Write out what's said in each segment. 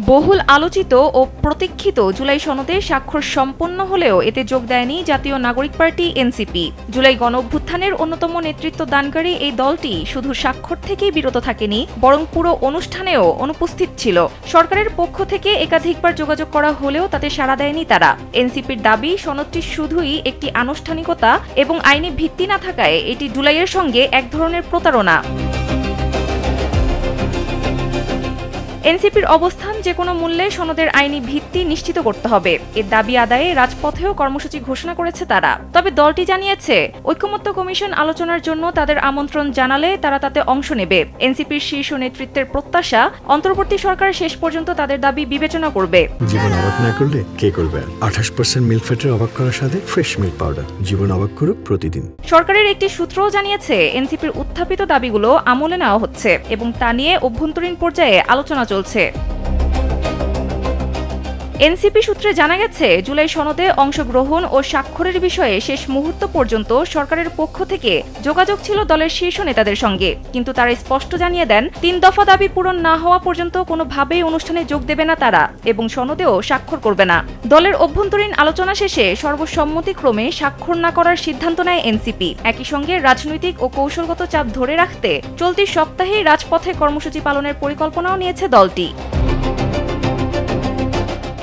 বহুল আলোচিত ও প্রতীক্ষিত জুলাই সনদে স্বাক্ষর সম্পন্ন হলেও এতে যোগ দেয়নি জাতীয় নাগরিক পার্টি এনসিপি। জুলাই গণঅভ্যুত্থানের অন্যতম নেতৃত্ব দানকারী এই দলটি শুধু স্বাক্ষর থেকেই বিরত থাকেনি, বরং পুরো অনুষ্ঠানেও অনুপস্থিত ছিল। সরকারের পক্ষ থেকে একাধিকবার যোগাযোগ করা হলেও তাতে সাড়া দেয়নি তারা। এনসিপির দাবি, সনদটি শুধুই একটি আনুষ্ঠানিকতা এবং আইনি ভিত্তি না থাকায় এটি জুলাইয়ের সঙ্গে এক ধরনের প্রতারণা। এনসিপির অবস্থান, যে কোনো মূল্যে সনদের আইনি ভিত্তি নিশ্চিত করতে হবে। এর দাবি আদায়ে রাজপথেও কর্মসূচি ঘোষণা করেছে তারা। তবে দলটি জানিয়েছে, ঐকমত্য কমিশন আলোচনার জন্য তাদের আমন্ত্রণ জানালে তারা তাতে অংশ নেবে। এনসিপির শীর্ষ নেতৃত্বের প্রত্যাশা, অন্তর্বর্তী সরকার শেষ পর্যন্ত তাদের দাবি বিবেচনা করবে। জীবন অবাক না করলে কে করবে? 28% মিল্ক ফ্যাটের অবাক করার সাথে ফ্রেশ মিল্ক পাউডার। জীবন অবাক করুক প্রতিদিন। সরকারের একটি সূত্রও জানিয়েছে, এনসিপির উত্থাপিত দাবিগুলো আমলে নেওয়া হচ্ছে এবং তা নিয়ে অভ্যন্তরীণ পর্যায়ে আলোচনা চলছে। এনসিপি সূত্রে জানা গেছে, জুলাই সনদে অংশগ্রহণ ও স্বাক্ষরের বিষয়ে শেষ মুহূর্ত পর্যন্ত সরকারের পক্ষ থেকে যোগাযোগ ছিল দলের শীর্ষ নেতাদের সঙ্গে, কিন্তু তারা স্পষ্ট জানিয়ে দেন 3 দফা দাবি পূরণ না হওয়া পর্যন্ত কোনোভাবেই অনুষ্ঠানে যোগ দেবে না তারা এবং সনদেও স্বাক্ষর করবে না। দলের অভ্যন্তরীণ আলোচনা শেষে সর্বসম্মতিক্রমে স্বাক্ষর না করার সিদ্ধান্ত নেয় এনসিপি। একই সঙ্গে রাজনৈতিক ও কৌশলগত চাপ ধরে রাখতে চলতি সপ্তাহেই রাজপথে কর্মসূচি পালনের পরিকল্পনাও নিয়েছে দলটি।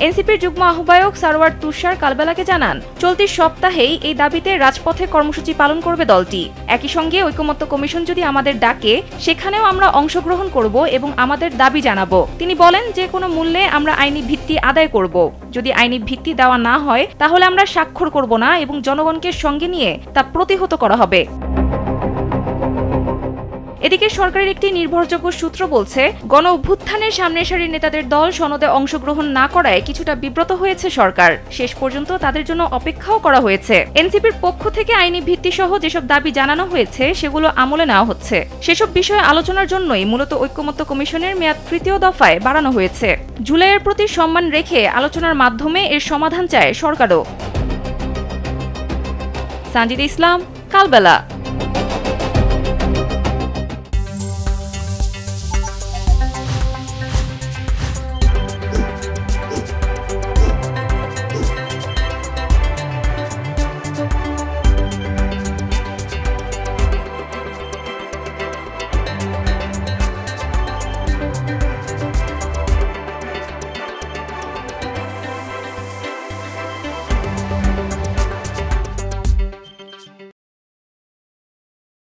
এনসিপির যুগ্ম আহ্বায়ক সারওয়ার তুষার কালবেলাকে জানান, চলতি সপ্তাহেই এই দাবিতে রাজপথে কর্মসূচি পালন করবে দলটি। একই সঙ্গে ঐকমত্য কমিশন যদি আমাদের ডাকে, সেখানেও আমরা অংশগ্রহণ করব এবং আমাদের দাবি জানাবো। তিনি বলেন, যে কোনো মূল্যে আমরা আইনি ভিত্তি আদায় করব। যদি আইনি ভিত্তি দেওয়া না হয়, তাহলে আমরা স্বাক্ষর করব না এবং জনগণকে সঙ্গে নিয়ে তা প্রতিহত করা হবে। এদিকে সরকারের একটি নির্ভরযোগ্য সূত্র বলছে, গণ অভ্যুত্থানের সামনের সারির নেতাদের দল সনদে অংশগ্রহণ না করায় কিছুটা বিব্রত হয়েছে সরকার। শেষ পর্যন্ত তাদের জন্য অপেক্ষাও করা হয়েছে। এনসিপির পক্ষ থেকে আইনি ভিত্তি সহ যেসব দাবি জানানো হয়েছে সেগুলো আমলে নেওয়া হচ্ছে। সেসব বিষয়ে আলোচনার জন্যই মূলত ঐকমত্য কমিশনের মেয়াদ 3য় দফায় বাড়ানো হয়েছে। জুলাইয়ের প্রতি সম্মান রেখে আলোচনার মাধ্যমে এর সমাধান চায় সরকারও। সানজিদা ইসলাম, কালবেলা।